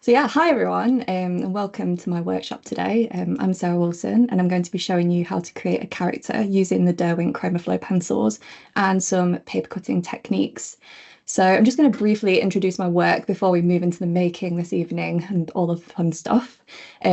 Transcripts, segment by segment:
So yeah, hi everyone, and welcome to my workshop today. I'm Sarah Wilson, and I'm going to be showing you how to create a character using the Derwent Chromaflow pencils and some paper cutting techniques. So I'm just going to briefly introduce my work before we move into the making this evening and all of the fun stuff,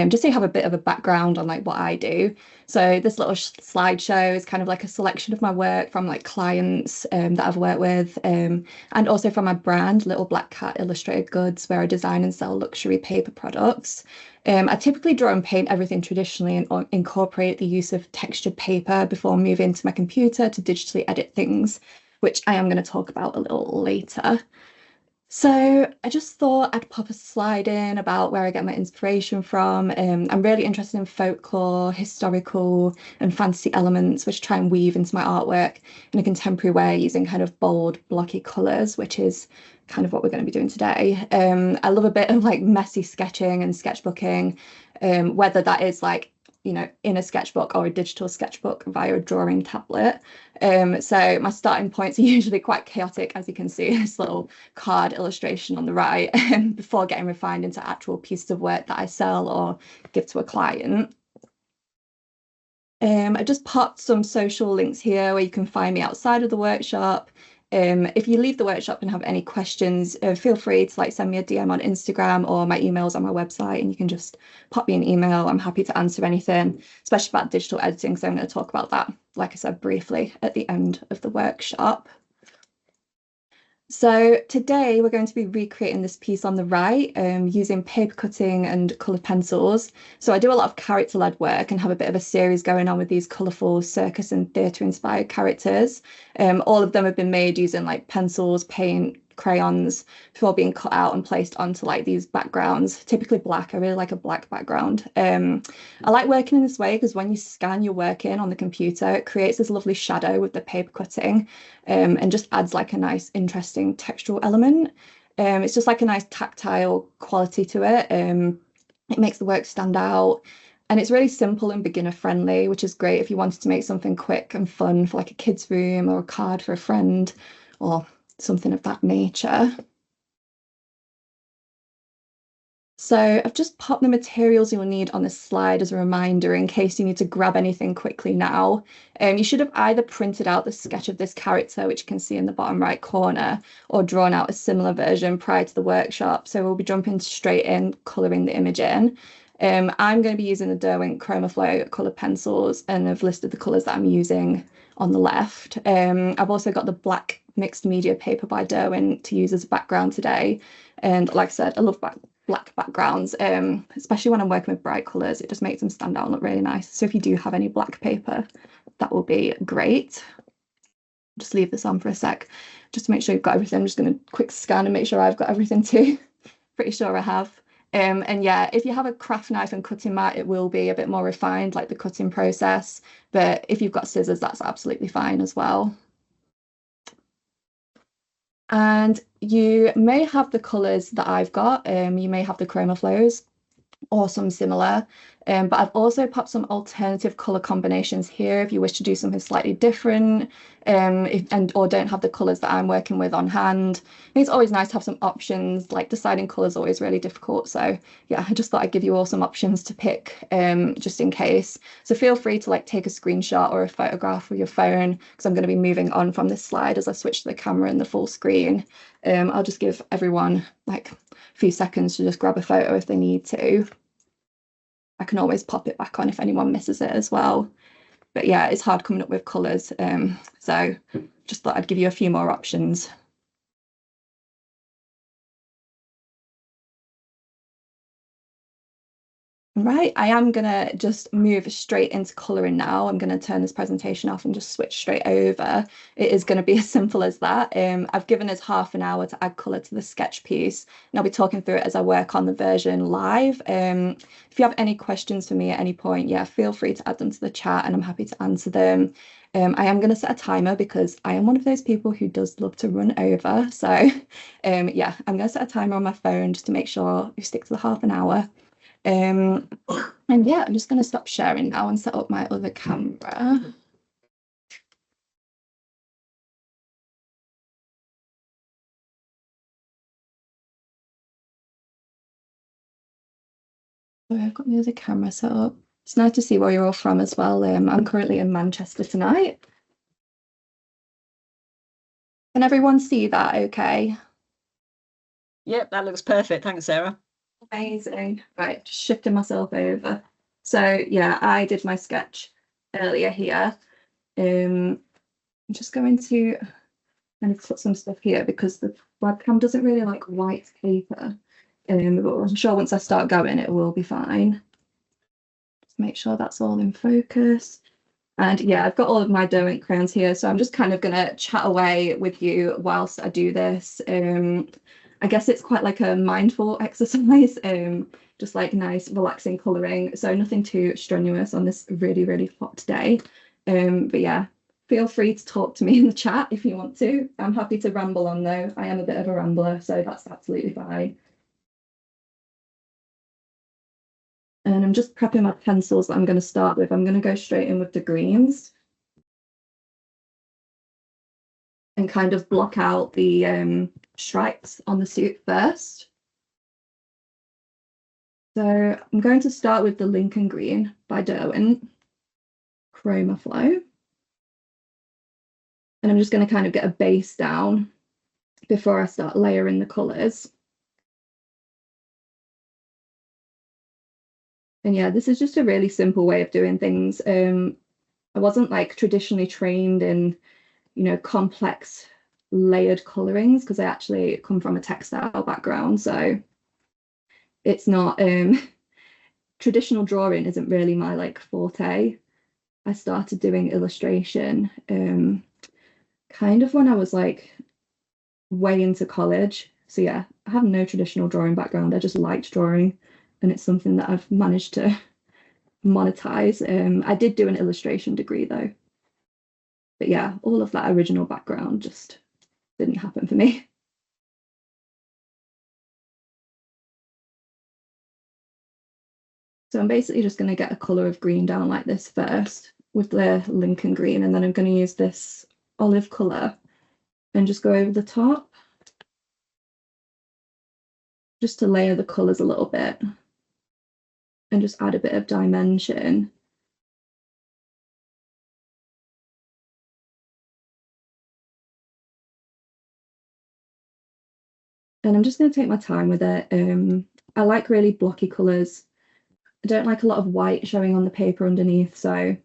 just so you have a bit of a background on like what I do. So this little slideshow is kind of like a selection of my work from like clients that I've worked with, and also from my brand, Little Black Cat Illustrated Goods, where I design and sell luxury paper products. I typically draw and paint everything traditionally and incorporate the use of textured paper before moving to my computer to digitally edit things, which I am going to talk about a little later. So I just thought I'd pop a slide in about where I get my inspiration from. I'm really interested in folklore, historical, and fantasy elements, which try and weave into my artwork in a contemporary way using kind of bold, blocky colours, which is kind of what we're going to be doing today. I love a bit of like messy sketching and sketchbooking, whether that is like in a sketchbook or a digital sketchbook via a drawing tablet. So my starting points are usually quite chaotic, as you can see, this little card illustration on the right, before getting refined into actual pieces of work that I sell or give to a client. I just popped some social links here where you can find me outside of the workshop. If you leave the workshop and have any questions, feel free to like send me a DM on Instagram, or my email's on my website, and you can just pop me an email. I'm happy to answer anything, especially about digital editing. So I'm going to talk about that, like I said, briefly at the end of the workshop. So today we're going to be recreating this piece on the right using paper cutting and coloured pencils. So I do a lot of character-led work and have a bit of a series going on with these colourful circus and theatre inspired characters. All of them have been made using like pencils, paint, crayons before being cut out and placed onto like these backgrounds, typically black. I really like a black background. I like working in this way because when you scan your work in on the computer, it creates this lovely shadow with the paper cutting, and just adds like a nice, interesting textural element. It's just like a nice tactile quality to it. It makes the work stand out. And it's really simple and beginner friendly, which is great if you wanted to make something quick and fun for like a kid's room or a card for a friend or something of that nature. So I've just popped the materials you'll need on this slide as a reminder in case you need to grab anything quickly now. You should have either printed out the sketch of this character, which you can see in the bottom right corner, or drawn out a similar version prior to the workshop. So we'll be jumping straight in, colouring the image in. I'm going to be using the Derwent Chromaflow colour pencils, and I've listed the colours that I'm using on the left. I've also got the black mixed media paper by Derwent to use as a background today. And like I said, I love black backgrounds, especially when I'm working with bright colours. It just makes them stand out and look really nice. So if you do have any black paper, that will be great. Just leave this on for a sec, just to make sure you've got everything. I'm just going to quick scan and make sure I've got everything too. Pretty sure I have. And yeah, if you have a craft knife and cutting mat, it will be a bit more refined, like the cutting process. But if you've got scissors, that's absolutely fine as well. And you may have the colours that I've got. You may have the Chromaflows or some similar. But I've also popped some alternative color combinations here if you wish to do something slightly different, or don't have the colors that I'm working with on hand. I think it's always nice to have some options. Like deciding colors is always really difficult. So yeah, I just thought I'd give you all some options to pick, just in case. So feel free to like take a screenshot or a photograph with your phone, because I'm going to be moving on from this slide as I switch to the camera and the full screen. I'll just give everyone like a few seconds to just grab a photo if they need to. I can always pop it back on if anyone misses it as well. But yeah, it's hard coming up with colours. So just thought I'd give you a few more options. Right, I am gonna just move straight into colouring now. I'm gonna turn this presentation off and just switch straight over. It is gonna be as simple as that. I've given us half an hour to add colour to the sketch piece, and I'll be talking through it as I work on the version live. If you have any questions for me at any point, yeah, feel free to add them to the chat and I'm happy to answer them. I am going to set a timer because I am one of those people who does love to run over. So yeah, I'm going to set a timer on my phone just to make sure we stick to the half an hour. Um, and yeah, I'm just going to stop sharing now and set up my other camera. So I've got the other camera set up. It's nice to see where you're all from as well. I'm currently in Manchester tonight. Can everyone see that okay? Yep, that looks perfect. Thanks, Sarah. Amazing. Right, just shifting myself over. So yeah, I did my sketch earlier here. I'm just going to kind of put some stuff here because the webcam doesn't really like white paper. But I'm sure once I start going, it will be fine. Just make sure that's all in focus. And yeah, I've got all of my Derwent crayons here, so I'm just kind of gonna chat away with you whilst I do this. I guess it's quite like a mindful exercise, just like nice, relaxing colouring. So nothing too strenuous on this really, really hot day. But yeah, feel free to talk to me in the chat if you want to. I'm happy to ramble on though. I am a bit of a rambler, so that's absolutely fine. And I'm just prepping my pencils that I'm going to start with. I'm going to go straight in with the greens and kind of block out the stripes on the suit first. So I'm going to start with the Lincoln Green by Derwent, Chromaflow. And I'm just going to kind of get a base down before I start layering the colours. And yeah, this is just a really simple way of doing things. I wasn't like traditionally trained in, complex layered colorings because I actually come from a textile background. So it's not traditional drawing isn't really my like forte. I started doing illustration kind of when I was like way into college. So yeah, I have no traditional drawing background. I just liked drawing, and it's something that I've managed to monetize. I did do an illustration degree though, but yeah, all of that original background just didn't happen for me. So I'm basically just going to get a colour of green down like this first with the Lincoln Green, and then I'm going to use this olive colour and just go over the top just to layer the colours a little bit and just add a bit of dimension. And I'm just going to take my time with it. I like really blocky colours. I don't like a lot of white showing on the paper underneath, so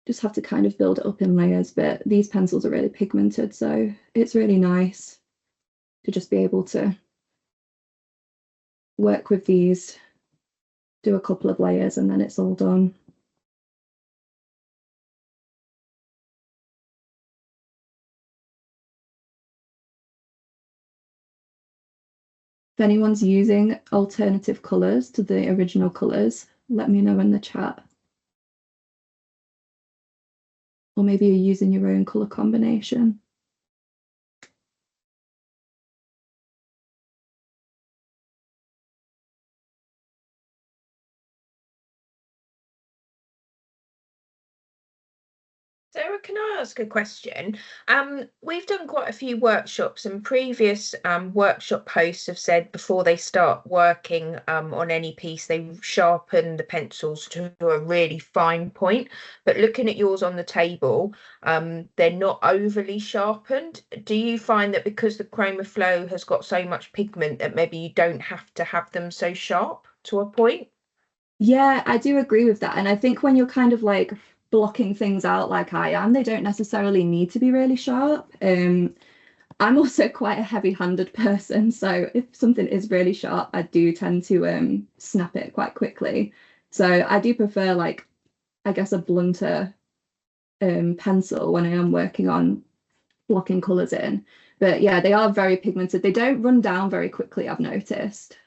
just have to kind of build it up in layers. But these pencils are really pigmented, so it's really nice to just be able to work with these, do a couple of layers, and then it's all done. If anyone's using alternative colours to the original colours, let me know in the chat. Or maybe you're using your own colour combination. Sarah, can I ask a question? We've done quite a few workshops, and previous workshop hosts have said before they start working on any piece, they sharpen the pencils to a really fine point. But looking at yours on the table, they're not overly sharpened. Do you find that because the Chromaflow has got so much pigment that maybe you don't have to have them so sharp to a point? Yeah, I do agree with that. And I think when you're kind of like blocking things out like I am, they don't necessarily need to be really sharp. I'm also quite a heavy-handed person, so if something is really sharp, I do tend to snap it quite quickly. So I do prefer like, I guess, a blunter pencil when I am working on blocking colours in. But yeah, they are very pigmented. They don't run down very quickly, I've noticed.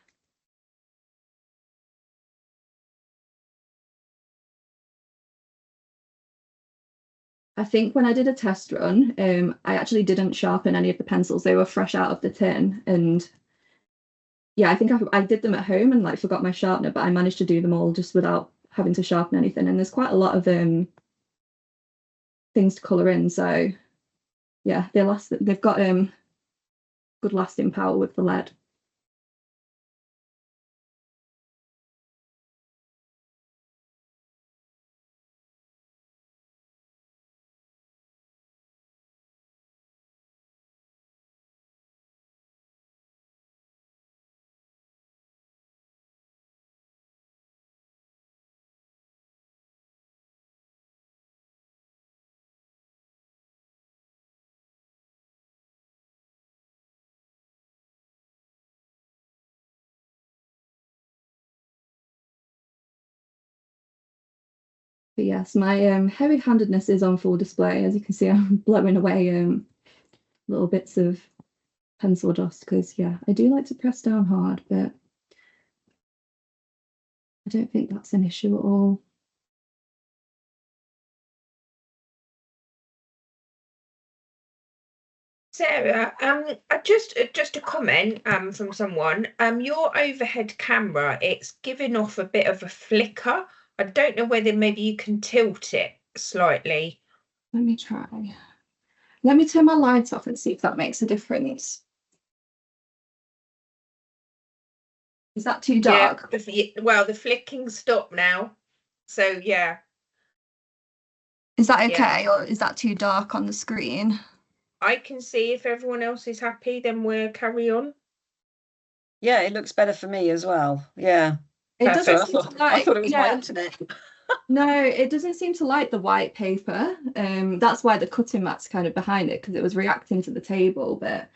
I think when I did a test run, I actually didn't sharpen any of the pencils. They were fresh out of the tin. And yeah, I think I did them at home and like forgot my sharpener, but I managed to do them all just without having to sharpen anything. And there's quite a lot of things to colour in. So yeah, they've got good lasting power with the lead. But yes, my heavy-handedness is on full display. As you can see, I'm blowing away little bits of pencil dust because, yeah, I do like to press down hard, but I don't think that's an issue at all. Sarah, just a comment from someone. Your overhead camera, it's giving off a bit of a flicker. I don't know whether maybe you can tilt it slightly. Let me try. Let me turn my lights off and see if that makes a difference. Is that too dark? Yeah, well, the flicking stopped now. So yeah. Is that okay, or is that too dark on the screen? I can see if everyone else is happy, then we'll carry on. Yeah, it looks better for me as well. Yeah. It doesn't Perfect. seem to like, I thought it was my yeah. internet. No, it doesn't seem to like the white paper. That's why the cutting mat's kind of behind it, because it was reacting to the table. But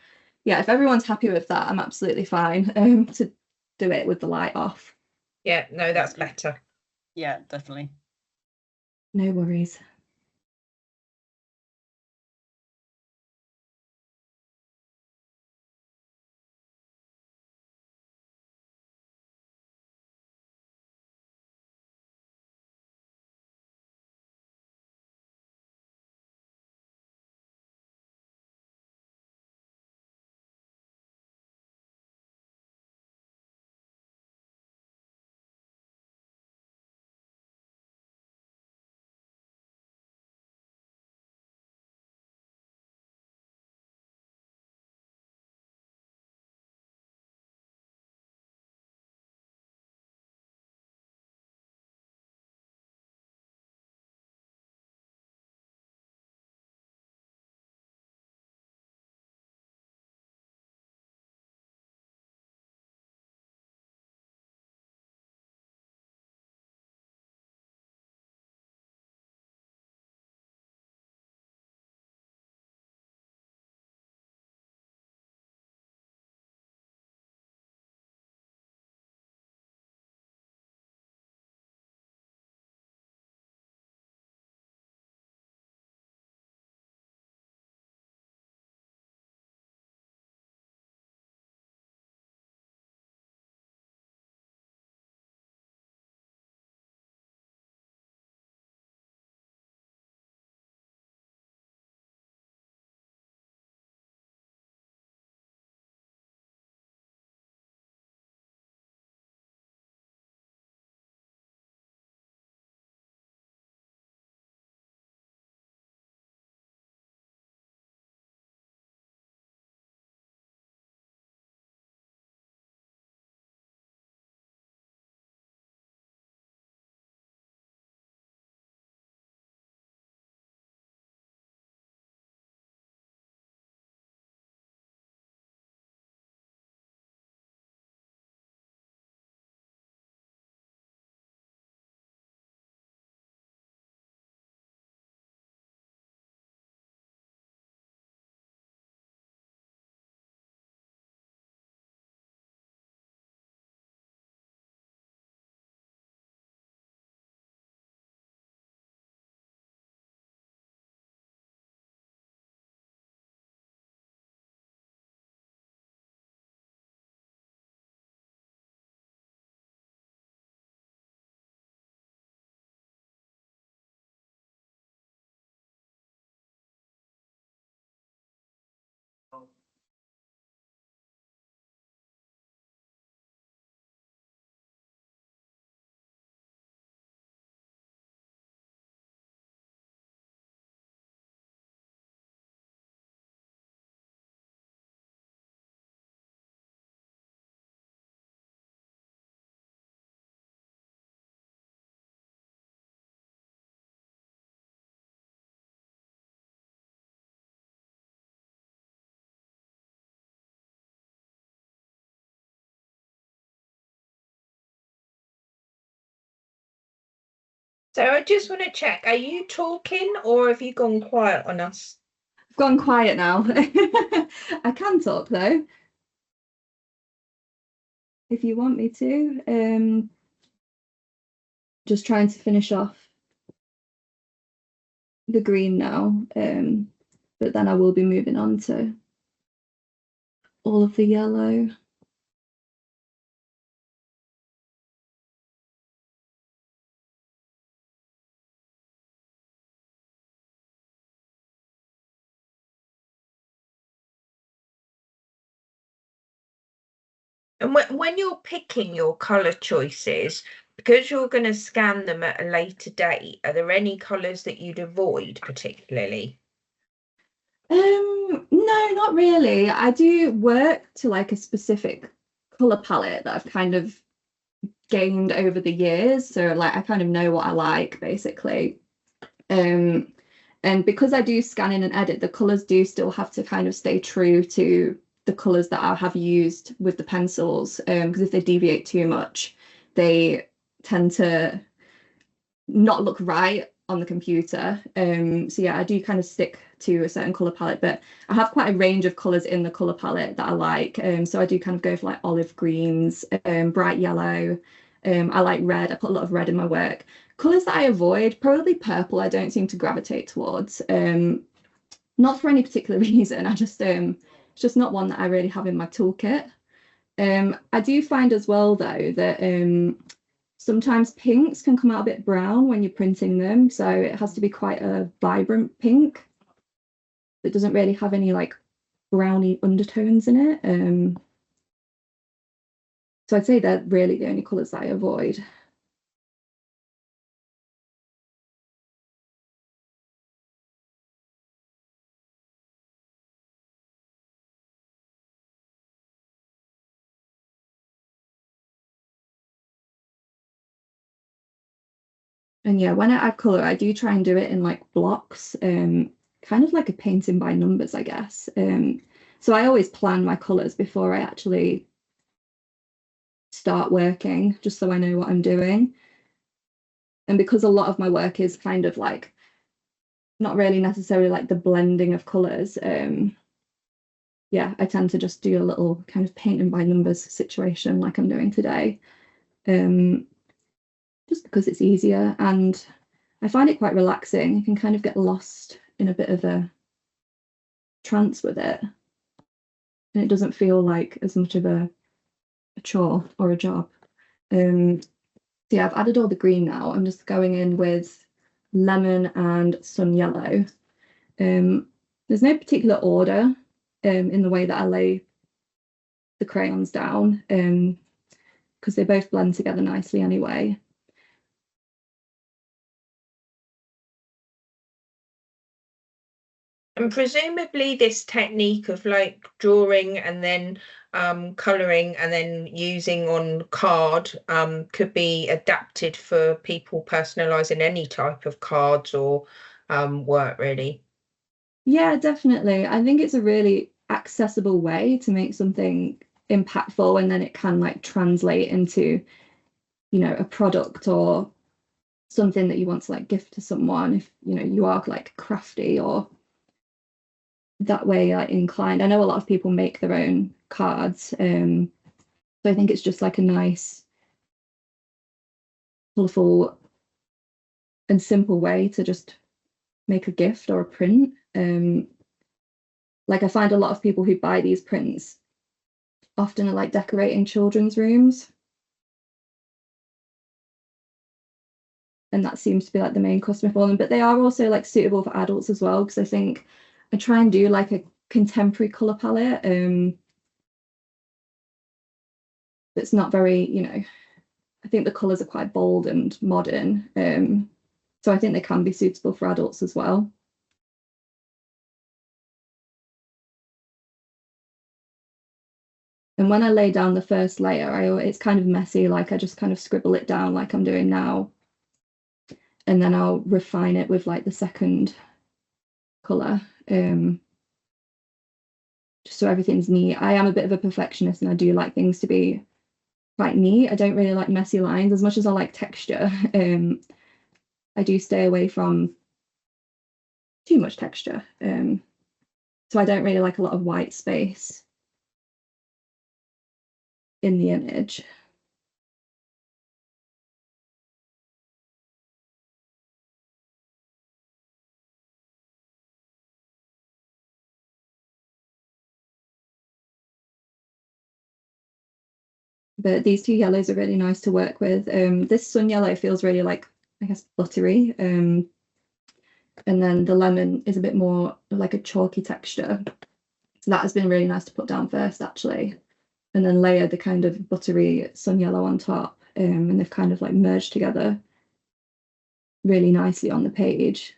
yeah, if everyone's happy with that, I'm absolutely fine to do it with the light off. Yeah, no, that's better. Yeah, definitely. No worries. So I just want to check, are you talking or have you gone quiet on us? I've gone quiet now. I can talk though, if you want me to. Just trying to finish off the green now, but then I will be moving on to all of the yellow. And when you're picking your colour choices, because you're going to scan them at a later date, are there any colours that you'd avoid particularly? No, not really. I do work to like a specific color palette that I've kind of gained over the years. So like I kind of know what I like basically. And because I do scan in and edit, the colors do still have to kind of stay true to the colors that I have used with the pencils. Because if they deviate too much, they tend to not look right on the computer. So yeah, I do kind of stick to a certain color palette, but I have quite a range of colors in the color palette that I like. So I do kind of go for like olive greens, bright yellow. I like red. I put a lot of red in my work. Colors that I avoid, probably purple. I don't seem to gravitate towards. Not for any particular reason. It's just not one that I really have in my toolkit. I do find as well though that sometimes pinks can come out a bit brown when you're printing them, so it has to be quite a vibrant pink that doesn't really have any like browny undertones in it. So I'd say they're really the only colours that I avoid. And yeah, when I add colour, I do try and do it in like blocks, kind of like a painting by numbers, I guess. So I always plan my colours before I actually start working, just so I know what I'm doing. And because a lot of my work is kind of like not really necessarily like the blending of colours, yeah, I tend to just do a little kind of painting by numbers situation like I'm doing today, just because it's easier and I find it quite relaxing. You can kind of get lost in a bit of a trance with it, and it doesn't feel like as much of a chore or a job. So yeah, I've added all the green now. I'm just going in with lemon and sun yellow. There's no particular order in the way that I lay the crayons down, because they both blend together nicely anyway. And presumably this technique of like drawing and then colouring and then using on card could be adapted for people personalising any type of cards or work really. Yeah, definitely. I think it's a really accessible way to make something impactful, and then it can like translate into, a product or something that you want to like gift to someone if, you are like crafty or that way like inclined. I know a lot of people make their own cards. So I think it's just like a nice, colourful and simple way to just make a gift or a print. Like I find a lot of people who buy these prints often are like decorating children's rooms. And that seems to be like the main customer for them. But they are also like suitable for adults as well, because I think I try and do like a contemporary colour palette. That's not very, I think the colours are quite bold and modern. So I think they can be suitable for adults as well. And when I lay down the first layer, it's kind of messy, like I just kind of scribble it down like I'm doing now. And then I'll refine it with like the second colour, just so everything's neat. I am a bit of a perfectionist and I do like things to be quite neat. I don't really like messy lines as much as I like texture. I do stay away from too much texture. So I don't really like a lot of white space in the image. But these two yellows are really nice to work with. This sun yellow feels really like, I guess, buttery. And then the lemon is a bit more like a chalky texture. So that has been really nice to put down first, actually. And then layer the kind of buttery sun yellow on top. And they've kind of like merged together really nicely on the page.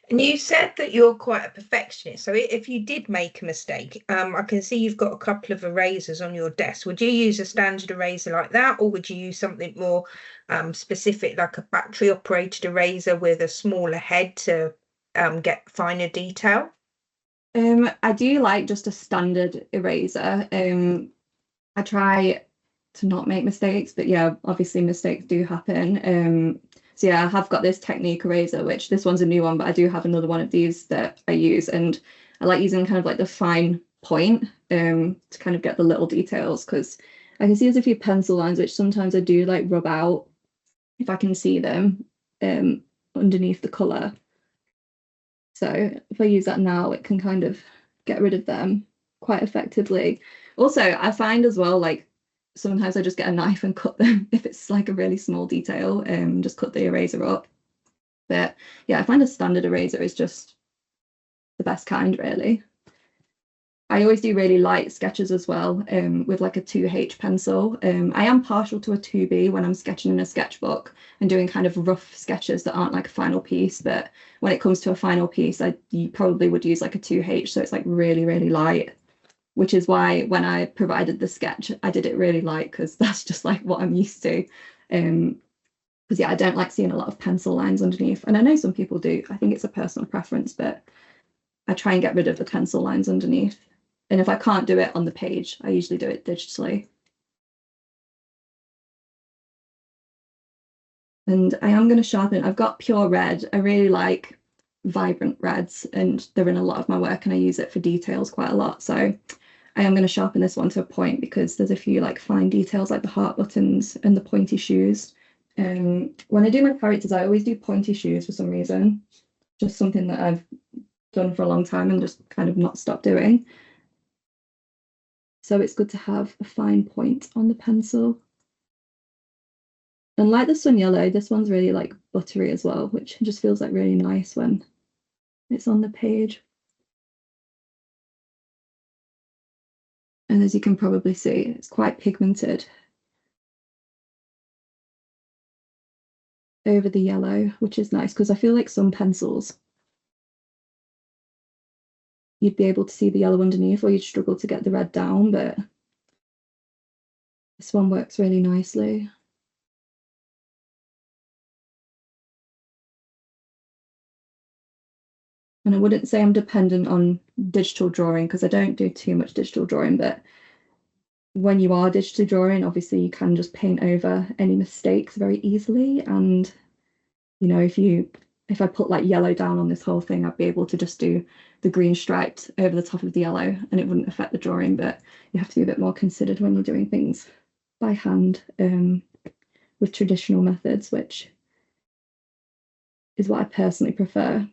And you said that you're quite a perfectionist. So if you did make a mistake, I can see you've got a couple of erasers on your desk. Would you use a standard eraser like that, or would you use something more specific, like a battery operated eraser with a smaller head to get finer detail? I do like just a standard eraser. I try to not make mistakes, but yeah, obviously mistakes do happen. So yeah, I have got this Technique eraser, which this one's a new one, but I do have another one of these that I use, and I like using kind of like the fine point to kind of get the little details, because I can see there's a few pencil lines which sometimes I do like rub out if I can see them underneath the colour. So if I use that now, it can kind of get rid of them quite effectively. Also, I find as well, like sometimes I just get a knife and cut them if it's like a really small detail, and just cut the eraser up. But yeah, I find a standard eraser is just the best kind, really. I always do really light sketches as well, with like a 2H pencil. I am partial to a 2B when I'm sketching in a sketchbook and doing kind of rough sketches that aren't like a final piece. But when it comes to a final piece, you probably would use like a 2H, so it's like really, really light, which is why when I provided the sketch, I did it really light, because that's just like what I'm used to. Because yeah, I don't like seeing a lot of pencil lines underneath. And I know some people do. I think it's a personal preference, but I try and get rid of the pencil lines underneath. And if I can't do it on the page, I usually do it digitally. And I am going to sharpen. I've got pure red. I really like vibrant reds, and they're in a lot of my work, and I use it for details quite a lot. So I am going to sharpen this one to a point, because there's a few like fine details like the heart buttons and the pointy shoes. When I do my characters, I always do pointy shoes for some reason. Just something that I've done for a long time and just kind of not stopped doing. So it's good to have a fine point on the pencil. And like the sun yellow, this one's really like buttery as well, which just feels like really nice when it's on the page. And as you can probably see, it's quite pigmented over the yellow, which is nice, because I feel like some pencils you'd be able to see the yellow underneath, or you'd struggle to get the red down, but this one works really nicely. And I wouldn't say I'm dependent on digital drawing, because I don't do too much digital drawing, but when you are digitally drawing, obviously you can just paint over any mistakes very easily. And, you know, if I put like yellow down on this whole thing, I'd be able to just do the green striped over the top of the yellow and it wouldn't affect the drawing. But you have to be a bit more considered when you're doing things by hand with traditional methods, which is what I personally prefer.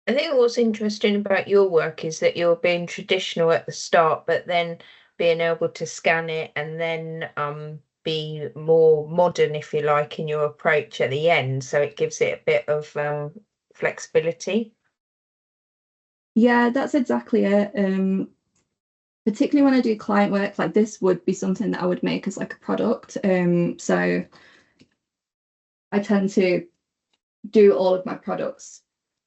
I think what's interesting about your work is that you're being traditional at the start, but then being able to scan it and then be more modern, if you like, in your approach at the end. So it gives it a bit of flexibility. Yeah, that's exactly it. Particularly when I do client work, like this would be something that I would make as like a product. So I tend to do all of my products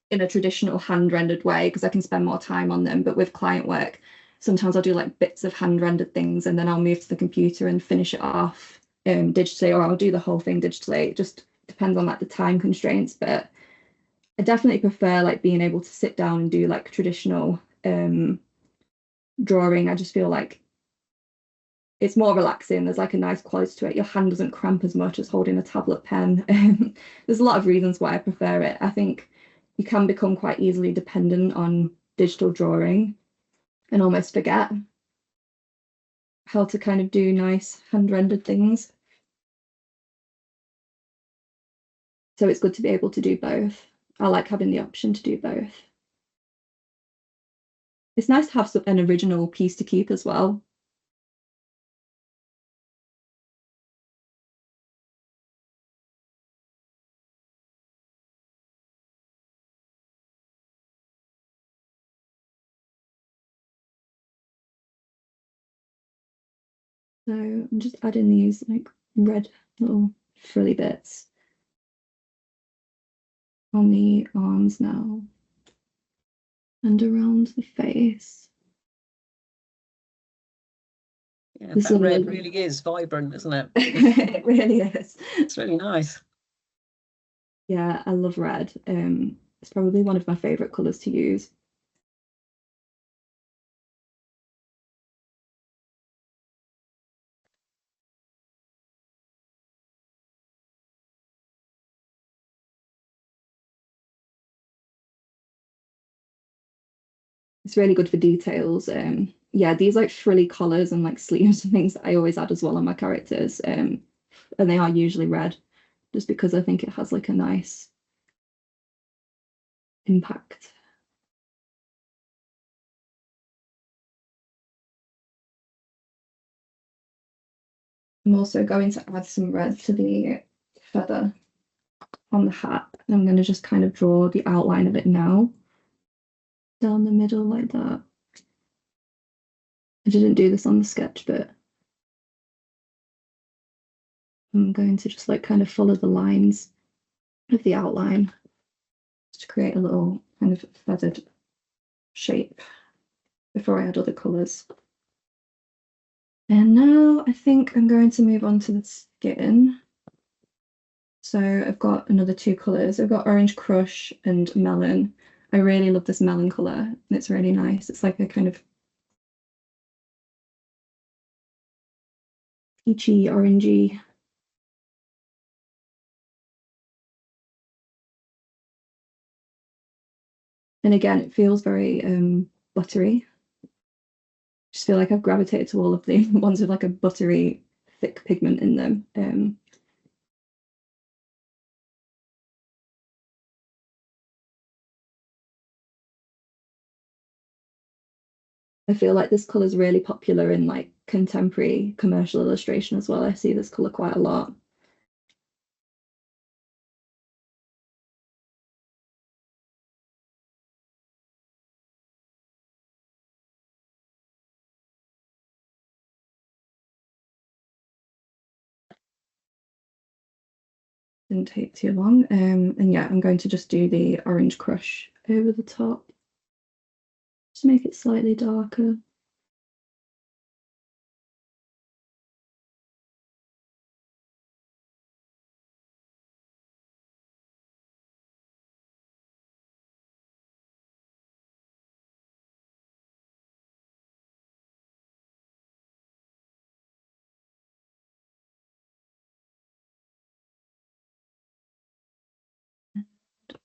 in a traditional hand rendered way because I can spend more time on them. But with client work, sometimes I'll do like bits of hand rendered things and then I'll move to the computer and finish it off digitally, or I'll do the whole thing digitally. It just depends on like the time constraints. But I definitely prefer like being able to sit down and do like traditional drawing. I just feel like it's more relaxing. There's like a nice quality to it. Your hand doesn't cramp as much as holding a tablet pen. There's a lot of reasons why I prefer it. I think you can become quite easily dependent on digital drawing and almost forget how to kind of do nice hand-rendered things. So it's good to be able to do both. I like having the option to do both. It's nice to have an original piece to keep as well. So I'm just adding these like red little frilly bits on the arms now and around the face. Yeah, This that is red really is vibrant, isn't it? It really is. It's really nice. Yeah, I love red. It's probably one of my favorite colors to use. It's really good for details. Yeah, these like frilly collars and like sleeves and things that I always add as well on my characters. And they are usually red, just because I think it has like a nice impact. I'm also going to add some red to the feather on the hat. I'm going to just kind of draw the outline of it now, down the middle like that. I didn't do this on the sketch, but I'm going to just like kind of follow the lines of the outline to create a little kind of feathered shape before I add other colours. And now I think I'm going to move on to the skin. So I've got another two colours. I've got Orange Crush and Melon. I really love this melon colour and it's really nice. It's like a kind of peachy, orangey. And again, it feels very buttery. Just feel like I've gravitated to all of the ones with like a buttery, thick pigment in them. I feel like this colour is really popular in like contemporary commercial illustration as well. I see this colour quite a lot. Didn't take too long. And yeah, I'm going to just do the Orange Crush over the top. Just make it slightly darker.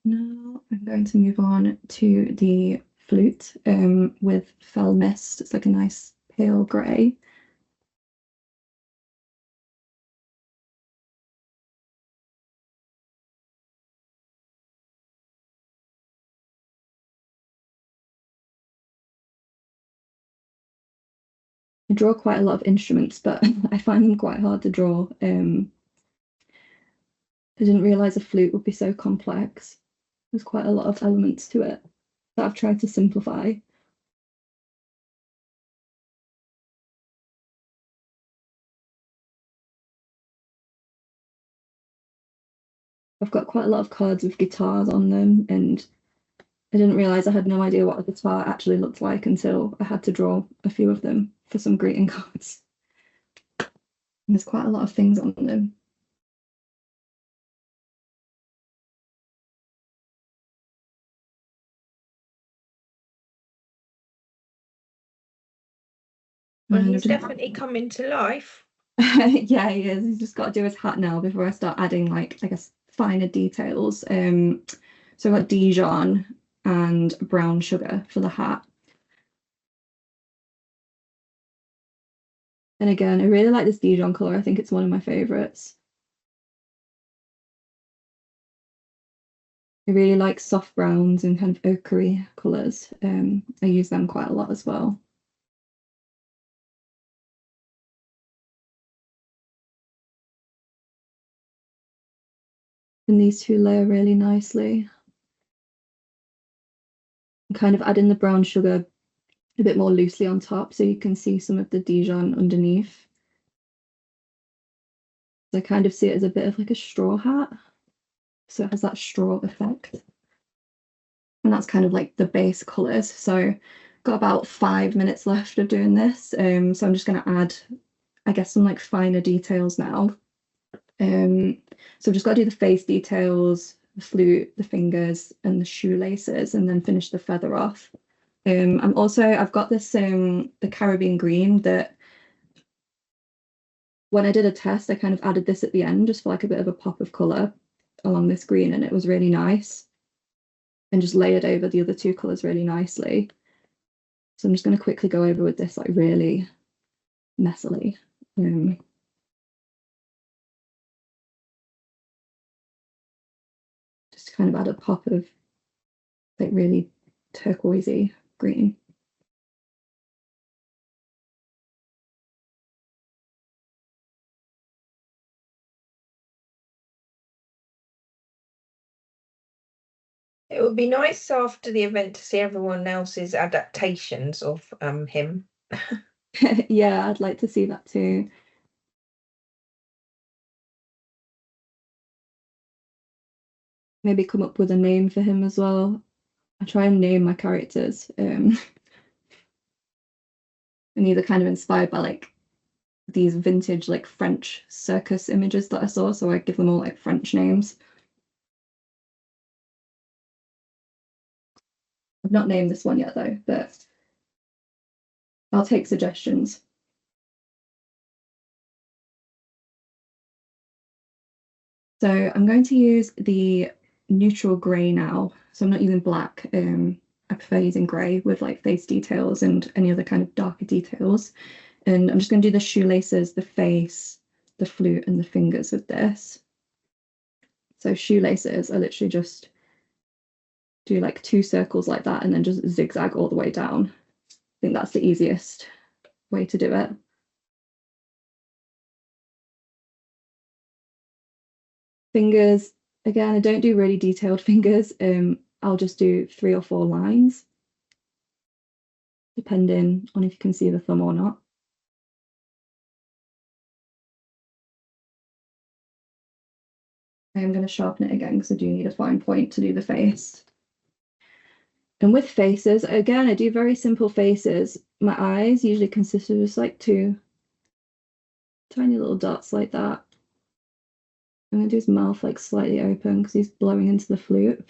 Now I'm going to move on to the flute with Fell Mist. It's like a nice pale grey. I draw quite a lot of instruments, but I find them quite hard to draw. I didn't realise a flute would be so complex. There's quite a lot of elements to it that I've tried to simplify. I've got quite a lot of cards with guitars on them, and I didn't realise I had no idea what a guitar actually looked like until I had to draw a few of them for some greeting cards. And there's quite a lot of things on them. Well, he's definitely coming to life. Yeah, he is. He's just got to do his hat now before I start adding, like, I guess, finer details. So I've got Dijon and brown sugar for the hat. And again, I really like this Dijon colour. I think it's one of my favourites. I really like soft browns and kind of ochre colours. I use them quite a lot as well. And these two layer really nicely. I'm kind of adding the brown sugar a bit more loosely on top so you can see some of the Dijon underneath. So I kind of see it as a bit of like a straw hat. So it has that straw effect. And that's kind of like the base colours. So got about 5 minutes left of doing this. So I'm just going to add, I guess, some like finer details now. So I've just got to do the face details, the flute, the fingers, and the shoelaces, and then finish the feather off. I've got this the Caribbean green that when I did a test, I kind of added this at the end just for like a bit of a pop of colour along this green, and it was really nice. And just layered over the other two colours really nicely. So I'm just going to quickly go over with this like really messily. Just to kind of add a pop of like really turquoisey green. It would be nice after the event to see everyone else's adaptations of him. Yeah, I'd like to see that too. Maybe come up with a name for him as well. I try and name my characters. And these are kind of inspired by like these vintage like French circus images that I saw, so I give them all like French names. I've not named this one yet though, but I'll take suggestions. So I'm going to use the neutral grey now. So I'm not using black. I prefer using grey with like face details and any other kind of darker details. And I'm just going to do the shoelaces, the face, the flute, and the fingers with this. So shoelaces, I literally just do like 2 circles like that and then just zigzag all the way down. I think that's the easiest way to do it. Fingers, again, I don't do really detailed fingers. I'll just do 3 or 4 lines, depending on if you can see the thumb or not. I am going to sharpen it again because I do need a fine point to do the face. And with faces, again, I do very simple faces. My eyes usually consist of just like 2 tiny little dots like that. I'm going to do his mouth like slightly open because he's blowing into the flute.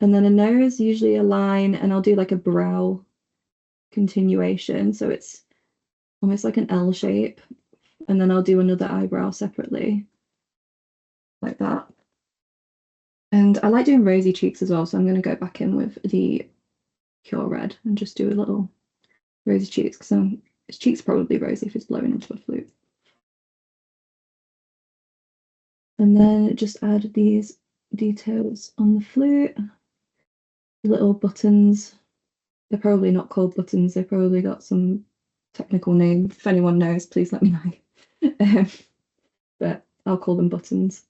And then a nose, usually a line, and I'll do like a brow continuation. So it's almost like an L shape. And then I'll do another eyebrow separately, like that. And I like doing rosy cheeks as well, so I'm going to go back in with the pure red and just do a little rosy cheeks, because his cheeks are probably rosy if it's blowing into a flute. And then just add these details on the flute, little buttons. They're probably not called buttons, they've probably got some technical name. If anyone knows, please let me know. But I'll call them buttons.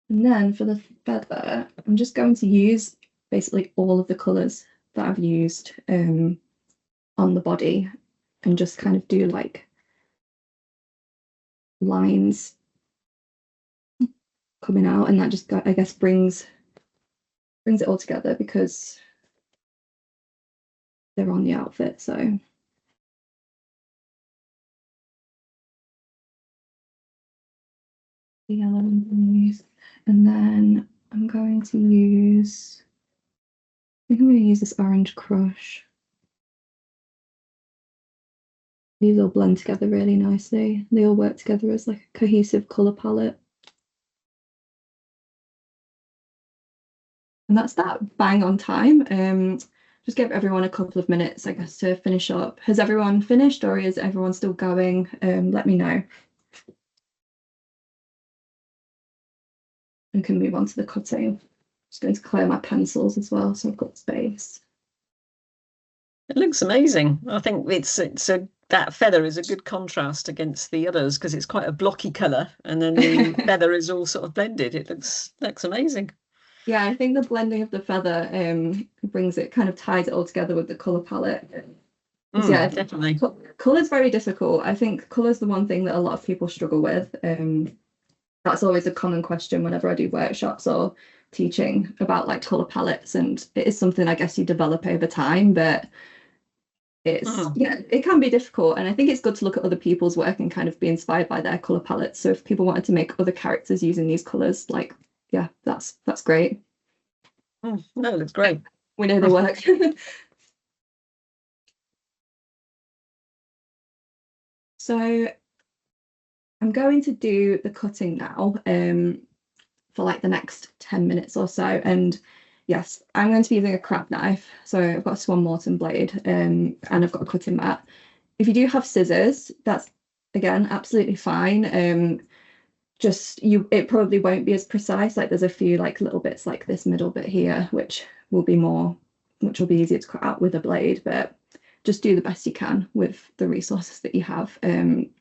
And then for the feather, I'm just going to use basically all of the colours that I've used on the body, and just kind of do like lines coming out, and that just, I guess, brings it all together because they're on the outfit. So the yellow and then I'm going to use, I think I'm going to use this orange crush. These all blend together really nicely. They all work together as like a cohesive colour palette. And that's that, bang on time. Just give everyone a couple of minutes, I guess, to finish up. Has everyone finished, or is everyone still going? Let me know. And can move on to the cutting. Just going to clear my pencils as well, so I've got space. It looks amazing. I think that feather is a good contrast against the others because it's quite a blocky colour, and then the feather is all sort of blended. It looks amazing. Yeah, I think the blending of the feather brings it, kind of ties it all together with the colour palette. Yeah, definitely. Colour's very difficult. I think colour's the one thing that a lot of people struggle with. That's always a common question whenever I do workshops or teaching about like colour palettes, and it is something I guess you develop over time, but yeah, it can be difficult, and I think it's good to look at other people's work and kind of be inspired by their colour palettes. So if people wanted to make other characters using these colours, like, yeah, that's great. No, it looks great. We know they work. So I'm going to do the cutting now for like the next 10 minutes or so. And yes, I'm going to be using a crab knife. So I've got a Swan Morton blade and I've got a cutting mat. If you do have scissors, that's again absolutely fine. It probably won't be as precise. Like there's a few like little bits like this middle bit here, which will be easier to cut out with a blade, but just do the best you can with the resources that you have. And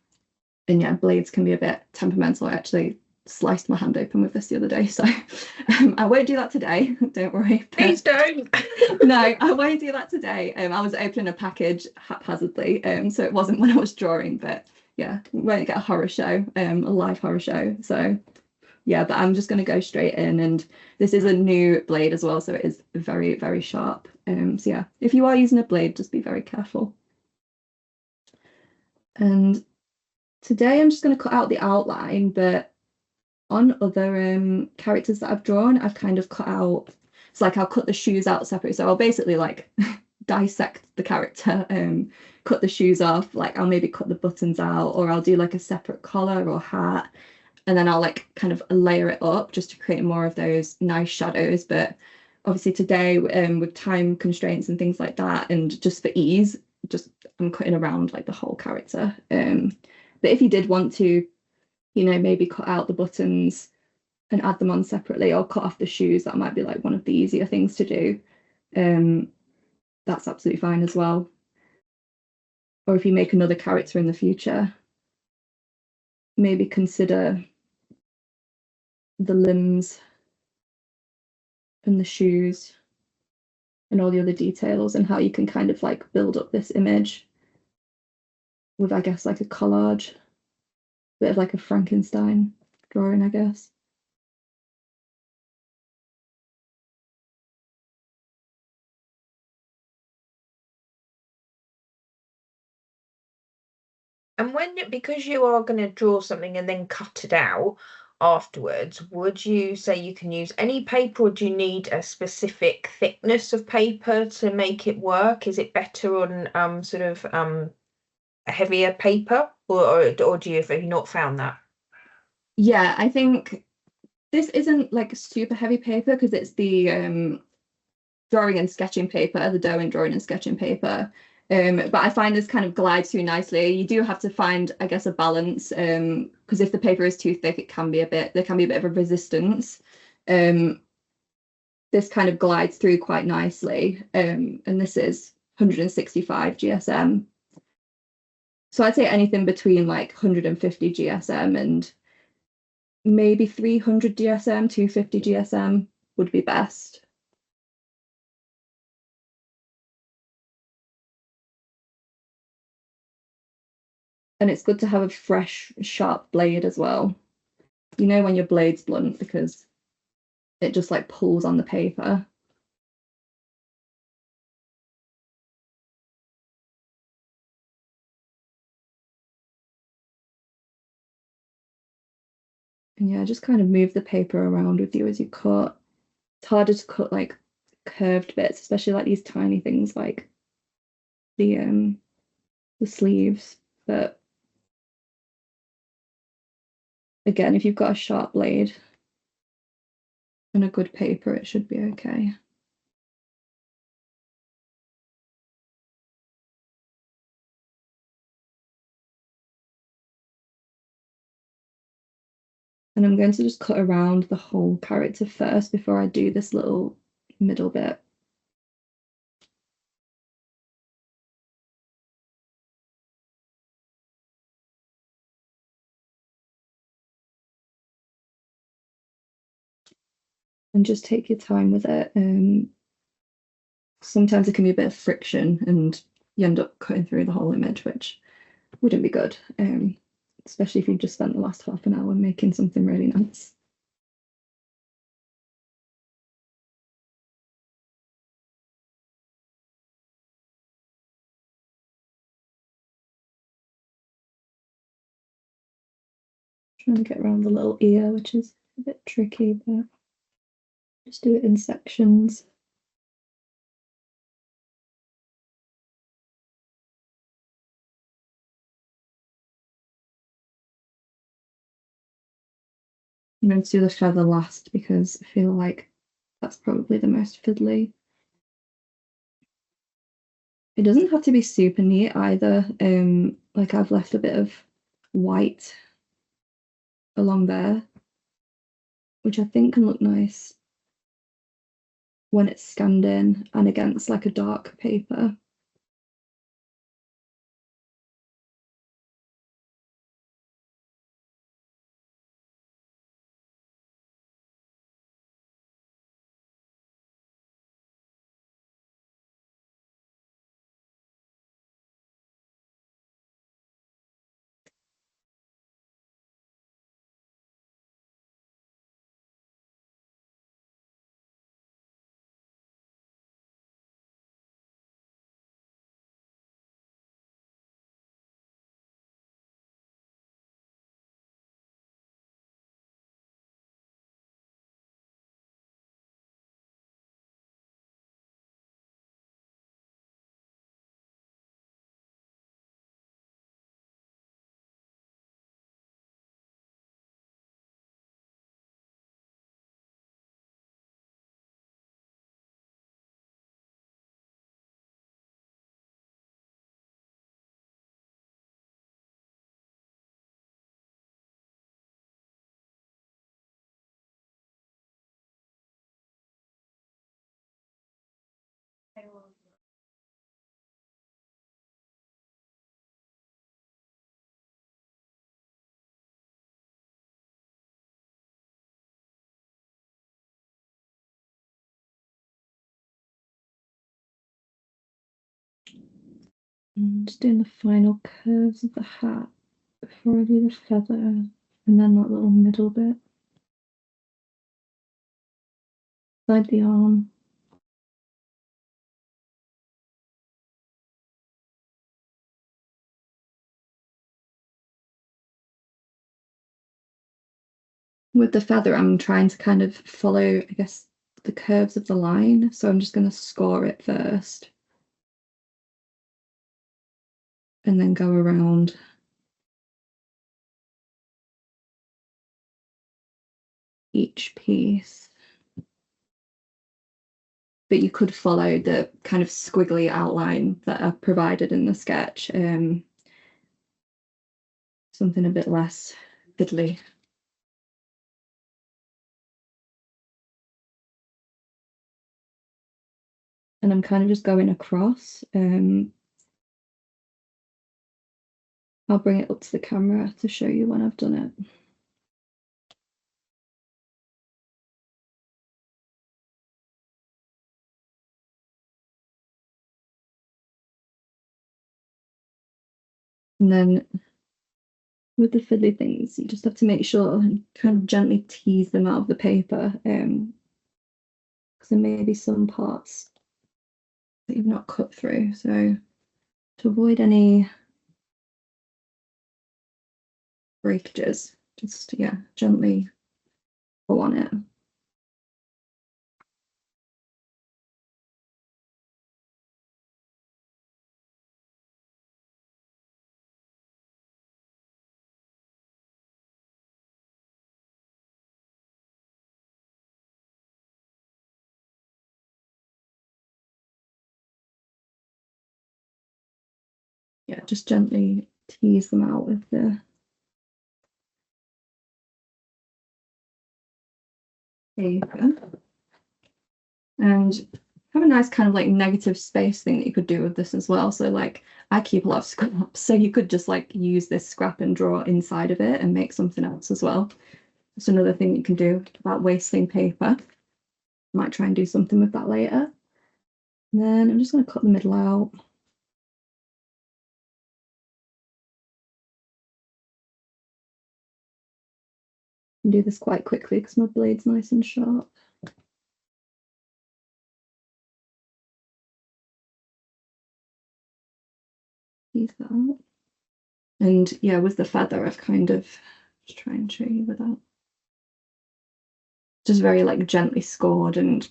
yeah, blades can be a bit temperamental. I actually sliced my hand open with this the other day, so I won't do that today. Don't worry. Please don't. No, I won't do that today. I was opening a package haphazardly, so it wasn't when I was drawing, but yeah, we won't get a horror show, a live horror show. So yeah, but I'm just going to go straight in, and this is a new blade as well, so it is very, very sharp. So yeah, if you are using a blade, just be very careful. And today I'm just going to cut out the outline, but on other characters that I've drawn, I've kind of cut out, it's like I'll cut the shoes out separately. So I'll basically like dissect the character, cut the shoes off, like I'll maybe cut the buttons out, or I'll do like a separate collar or hat, and then I'll like kind of layer it up just to create more of those nice shadows. But obviously today, with time constraints and things like that, and just for ease, I'm cutting around like the whole character. But if you did want to, maybe cut out the buttons and add them on separately, or cut off the shoes, that might be like one of the easier things to do. That's absolutely fine as well. Or if you make another character in the future, maybe consider the limbs and the shoes and all the other details, and how you can kind of like build up this image with, I guess, like a collage, bit of like a Frankenstein drawing, I guess. And because you are going to draw something and then cut it out, afterwards, would you say you can use any paper, or do you need a specific thickness of paper to make it work? Is it better on sort of a heavier paper, or do you have you not found that? Yeah, I think this isn't like super heavy paper because it's the drawing and sketching paper, the Derwent drawing and sketching paper. But I find this kind of glides through nicely. You do have to find, I guess, a balance, because if the paper is too thick, there can be a bit of a resistance. This kind of glides through quite nicely. And this is 165 GSM. So I'd say anything between like 150 GSM and maybe 300 GSM, 250 GSM would be best. And it's good to have a fresh, sharp blade as well. You know when your blade's blunt because it just like pulls on the paper. And yeah, just kind of move the paper around with you as you cut. It's harder to cut like curved bits, especially like these tiny things like the sleeves. But again, if you've got a sharp blade and a good paper, it should be okay. And I'm going to just cut around the whole character first before I do this little middle bit. And just take your time with it. Sometimes it can be a bit of friction and you end up cutting through the whole image, which wouldn't be good, especially if you've just spent the last half an hour making something really nice. Trying to get around the little ear, which is a bit tricky, but just do it in sections. I'm going to do the feather last because I feel like that's probably the most fiddly. It doesn't have to be super neat either. Like I've left a bit of white along there, which I think can look nice when it's scanned in and against like a dark paper. And just doing the final curves of the hat before I do the feather, and then that little middle bit. Side the arm. with the feather, I'm trying to kind of follow, I guess, the curves of the line. So I'm just going to score it first and then go around. Each piece. But you could follow the kind of squiggly outline that are provided in the sketch. Something a bit less fiddly. And I'm kind of just going across. I'll bring it up to the camera to show you when I've done it. And then with the fiddly things, you just have to make sure and kind of gently tease them out of the paper. Because there may be some parts that you've not cut through. So to avoid any breakages, just gently pull on it. Yeah, just gently tease them out with the paper. And have a nice kind of like negative space thing that you could do with this as well. So like I keep a lot of scraps, so you could just like use this scrap and draw inside of it and make something else as well. It's another thing you can do about wasting paper. Might try and do something with that later. And then I'm just going to cut the middle out. And do this quite quickly because my blade's nice and sharp. Tease that out. And yeah, with the feather, I've kind of just try and show you with that. Just very like gently scored and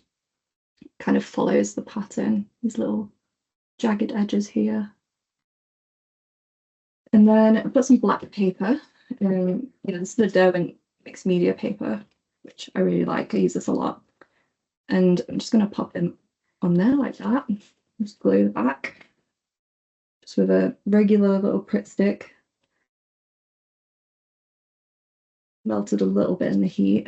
kind of follows the pattern. These little jagged edges here. And then I've got some black paper. This is the Derwent mixed media paper, which I really like. I use this a lot. And I'm just going to pop them on there like that. Just glue the back. Just with a regular little Pritt stick. Melted a little bit in the heat.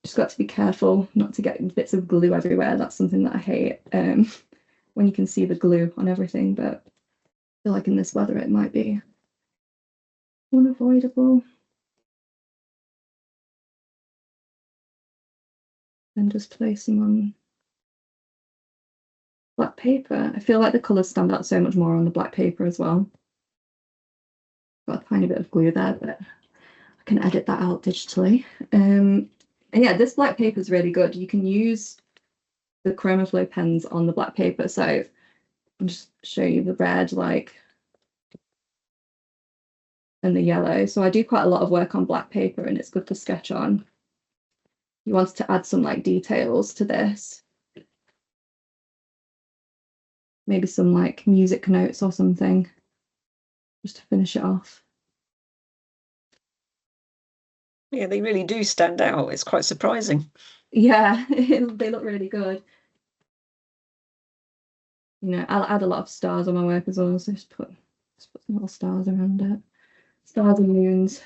Just got to be careful not to get bits of glue everywhere. That's something that I hate. When you can see the glue on everything, but I feel like in this weather it might be unavoidable. And just place them on black paper. I feel like the colours stand out so much more on the black paper as well. Got a tiny bit of glue there, but I can edit that out digitally. And yeah, this black paper is really good. You can use the Chromaflow pens on the black paper. So I'll just show you the red, and the yellow. So I do quite a lot of work on black paper and it's good to sketch on. You wanted to add some like details to this. Maybe some like music notes or something, just to finish it off. Yeah, they really do stand out. It's quite surprising. Yeah, they look really good. I'll add a lot of stars on my work as well, so just put some little stars around it. Stars and moons.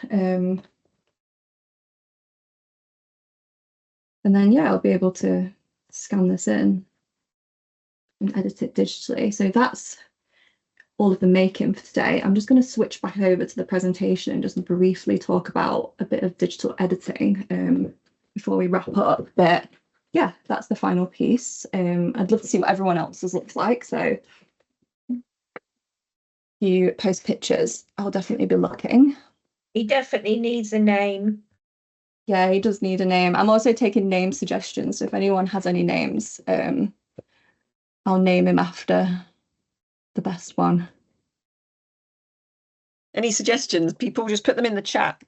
And then yeah, I'll be able to scan this in and edit it digitally. So that's all of the making for today. I'm just going to switch back over to the presentation and just briefly talk about a bit of digital editing before we wrap up. But yeah, that's the final piece. I'd love to see what everyone else's looks like. So if you post pictures, I'll definitely be looking. He definitely needs a name. Yeah, he does need a name. I'm also taking name suggestions. So if anyone has any names, I'll name him after the best one. Any suggestions? People just put them in the chat.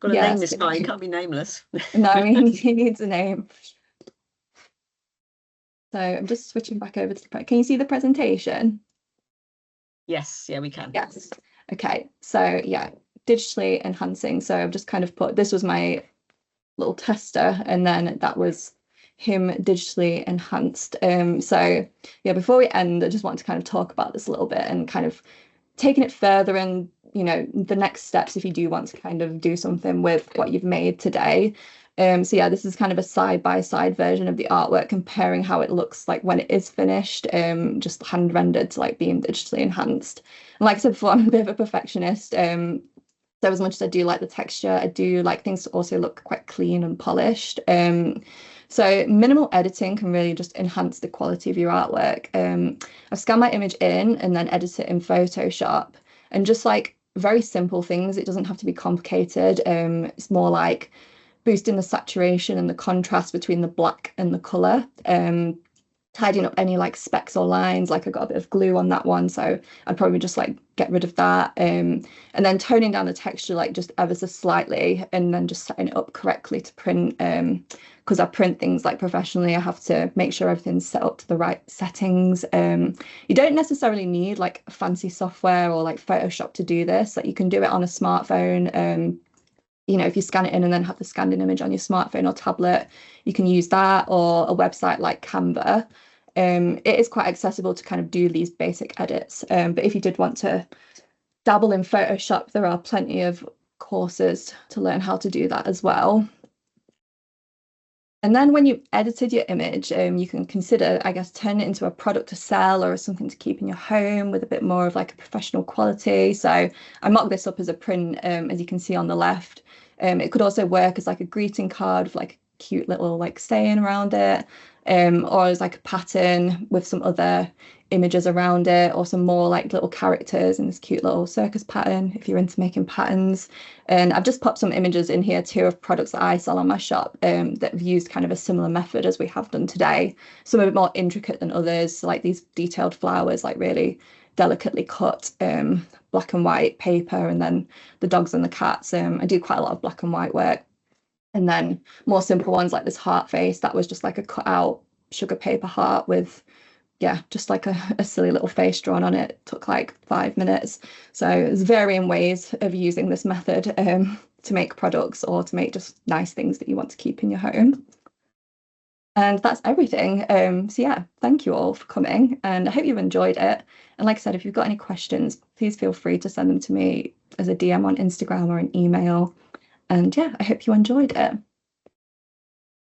Got to Yeah, name this guy. He can't be nameless. no, I mean, he needs a name. So I'm just switching back over to can you see the presentation? Yes, yeah, we can. Yes. Okay, so yeah, digitally enhancing. So I've just kind of put, this was my little tester, and then that was him digitally enhanced. So yeah, before we end, I just want to kind of talk about this a little bit and kind of taking it further, and the next steps if you do want to kind of do something with what you've made today. So yeah, this is kind of a side-by-side version of the artwork, comparing how it looks like when it is finished, just hand rendered to like being digitally enhanced. And like I said before, I'm a bit of a perfectionist. So as much as I do like the texture, I do like things to also look quite clean and polished. So minimal editing can really just enhance the quality of your artwork. I've scanned my image in and then edit it in Photoshop, and just like very simple things. It doesn't have to be complicated. It's more like boosting the saturation and the contrast between the black and the color. Tidying up any like specks or lines, like I got a bit of glue on that one, so I'd probably just like get rid of that, and then toning down the texture like just ever so slightly, and then just setting it up correctly to print, because I print things like professionally. I have to make sure everything's set up to the right settings. You don't necessarily need like fancy software or like Photoshop to do this. Like you can do it on a smartphone. If you scan it in and then have the scanned in image on your smartphone or tablet, you can use that, or a website like Canva. It is quite accessible to kind of do these basic edits. But if you did want to dabble in Photoshop, there are plenty of courses to learn how to do that as well. And then when you've edited your image, you can consider, I guess, turning it into a product to sell or something to keep in your home with a bit more of like a professional quality. So I mocked this up as a print, as you can see on the left. It could also work as like a greeting card with like a cute little like saying around it, or as like a pattern with some other images around it, or some more like little characters in this cute little circus pattern if you're into making patterns. And I've just popped some images in here too of products that I sell on my shop, that have used kind of a similar method as we have done today. Some a bit more intricate than others, like these detailed flowers, like really delicately cut black and white paper, and then the dogs and the cats. I do quite a lot of black and white work. And then more simple ones like this heart face, that was just like a cut out sugar paper heart with, yeah, just like a silly little face drawn on it. It took like 5 minutes. So there's varying ways of using this method to make products or to make just nice things that you want to keep in your home. And that's everything. So yeah, thank you all for coming, and I hope you've enjoyed it. And like I said, if you've got any questions, please feel free to send them to me as a DM on Instagram or an email. And yeah, I hope you enjoyed it.